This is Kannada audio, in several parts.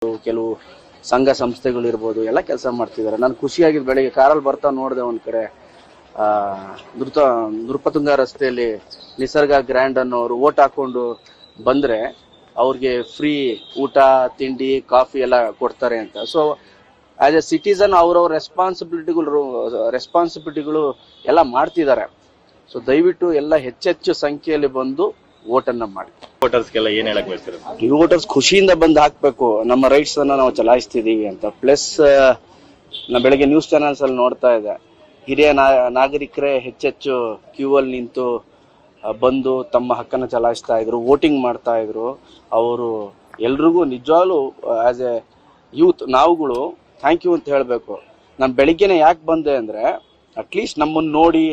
ಕೆಲವು ಸಂಘ ಸಂಸ್ಥೆಗಳು ಇರ್ಬೋದು, ಎಲ್ಲ ಕೆಲಸ ಮಾಡ್ತಿದ್ದಾರೆ. ನಾನು ಖುಷಿಯಾಗಿದ್ದು ಬೆಳಿಗ್ಗೆ ಕಾರಲ್ಲಿ ಬರ್ತಾ ನೋಡಿದೆ ಒಂದ್ ಕಡೆ ನೃಪತುಂಗ ರಸ್ತೆಯಲ್ಲಿ ನಿಸರ್ಗ ಗ್ರ್ಯಾಂಡ್ ಅನ್ನೋರು ಓಟ್ ಹಾಕೊಂಡು ಬಂದ್ರೆ ಅವ್ರಿಗೆ ಫ್ರೀ ಊಟ ತಿಂಡಿ ಕಾಫಿ ಎಲ್ಲ ಕೊಡ್ತಾರೆ ಅಂತ. ಸೊ ಆಸ್ ಎ ಸಿಟಿಸನ್ ಅವ್ರವ್ರ ರೆಸ್ಪಾನ್ಸಿಬಿಲಿಟಿಗಳು ಎಲ್ಲ ಮಾಡ್ತಿದ್ದಾರೆ. ಸೊ ದಯವಿಟ್ಟು ಎಲ್ಲ ಹೆಚ್ಚೆಚ್ಚು ಸಂಖ್ಯೆಯಲ್ಲಿ ಬಂದು ವೋಟನ್ನ ಮಾಡಿ. ವೋಟರ್ಸ್ಗೆಲ್ಲ ಏನ್ ಹೇಳಕ್ ಬಯಸ್ತೀರ? ಈ ವೋಟರ್ಸ್ ಖುಷಿಯಿಂದ ಬಂದು ಹಾಕ್ಬೇಕು, ನಮ್ಮ ರೈಟ್ಸ್ ಅನ್ನ ನಾವು ಚಲಾಯಿಸ್ತಿದೀವಿ ಅಂತ. ಪ್ಲಸ್ ನಾ ಬೆಳಗ್ಗೆ ನ್ಯೂಸ್ ಚಾನೆಲ್ಸ್ ಅಲ್ಲಿ ನೋಡ್ತಾ ಇದ್ದೆ, ಹಿರಿಯ ನಾಗರಿಕರೇ ಹೆಚ್ಚೆಚ್ಚು ಕ್ಯೂ ಅಲ್ಲಿ ನಿಂತು ಬಂದು ತಮ್ಮ ಹಕ್ಕನ್ನು ಚಲಾಯಿಸ್ತಾ ಇದ್ರು, ವೋಟಿಂಗ್ ಮಾಡ್ತಾ ಇದ್ರು. ಅವರು ಎಲ್ರಿಗೂ ನಿಜವಾಗ್ಲೂ ಆಸ್ ಎ ಯೂತ್ ನಾವುಗಳು ಥ್ಯಾಂಕ್ ಯು ಅಂತ ಹೇಳಬೇಕು. ನಾನು ಬೆಳಿಗ್ಗೆನೆ ಯಾಕೆ ಬಂದೆ ಅಂದ್ರೆ, ಅಟ್ಲೀಸ್ಟ್ ನಮ್ಮನ್ನು ನೋಡಿ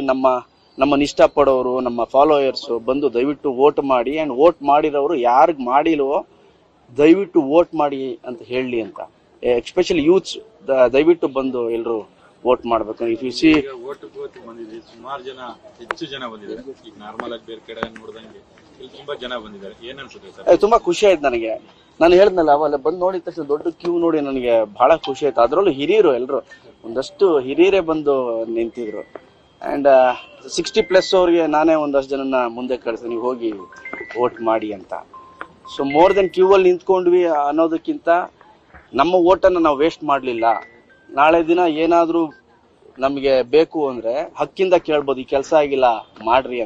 ನಮ್ಮನ್ನು ಇಷ್ಟಪಡೋರು, ನಮ್ಮ ಫಾಲೋಯರ್ಸ್ ಬಂದು ದಯವಿಟ್ಟು ವೋಟ್ ಮಾಡಿ, ಆ್ಯಂಡ್ ವೋಟ್ ಮಾಡಿರೋರು ಯಾರಿಗೆ ಮಾಡಿಲ್ವೋ ದಯವಿಟ್ಟು ವೋಟ್ ಮಾಡಿ ಅಂತ ಹೇಳಲಿ ಅಂತ. ಎಸ್ಪೆಷಲಿ ಯೂತ್ಸ್ ದಯವಿಟ್ಟು ಬಂದು ಎಲ್ಲರೂ ವೋಟ್ ಮಾಡ್ಬೇಕು. ಇಫ್ ಯು ಸಿ ವೋಟ್ ಬಂದಿದೆ, ಸುಮಾರು ಜನ, ಹೆಚ್ಚು ಜನ ಬಂದಿದ್ದಾರೆ. ಈಗ ನಾರ್ಮಲ್ ಆಗಿ ಬೇರೆ ಕಡೆ ನೋಡಿದಂಗೆ ಇಲ್ಲಿ ತುಂಬಾ ಜನ ಬಂದಿದ್ದಾರೆ. ಏನ್ ಅನ್ಸುತ್ತೆ ಸರ್? ತುಂಬಾ ಖುಷಿ ಆಯ್ತು ನನಗೆ. ನಾನು ಹೇಳ್ದನಲ್ಲ, ಅವೆಲ್ಲ ಬಂದು ನೋಡಿದ ತಕ್ಷಣ ದೊಡ್ಡ ಕ್ಯೂ ನೋಡಿ ನನಗೆ ಬಹಳ ಖುಷಿ ಆಯ್ತು. ಅದರಲ್ಲೂ ಹಿರಿಯರು ಎಲ್ಲರೂ, ಒಂದಷ್ಟು ಹಿರಿಯರೇ ಬಂದು ನಿಂತಿದ್ರು. ಅಂಡ್ 60+ ಅವ್ರಿಗೆ ನಾನೇ ಒಂದಷ್ಟು ಜನನ ಮುಂದೆ ಕಳಿಸ್ತೀನಿ, ನೀವು ಹೋಗಿ ವೋಟ್ ಮಾಡಿ ಅಂತ. ಸೊ ಮೋರ್ ದೆನ್ ಕ್ಯೂ ಅಲ್ಲಿ ನಿಂತ್ಕೊಂಡ್ವಿ ಅನ್ನೋದಕ್ಕಿಂತ ನಮ್ಮ ವೋಟನ್ನು ನಾವು ವೇಸ್ಟ್ ಮಾಡಲಿಲ್ಲ. ನಾಳೆ ದಿನ ಏನಾದರೂ ನಮಗೆ ಬೇಕು ಅಂದ್ರೆ ಹಕ್ಕಿಂದ ಕೇಳ್ಬೋದು, ಈ ಕೆಲಸ ಆಗಿಲ್ಲ ಮಾಡ್ರಿ ಅಂತ.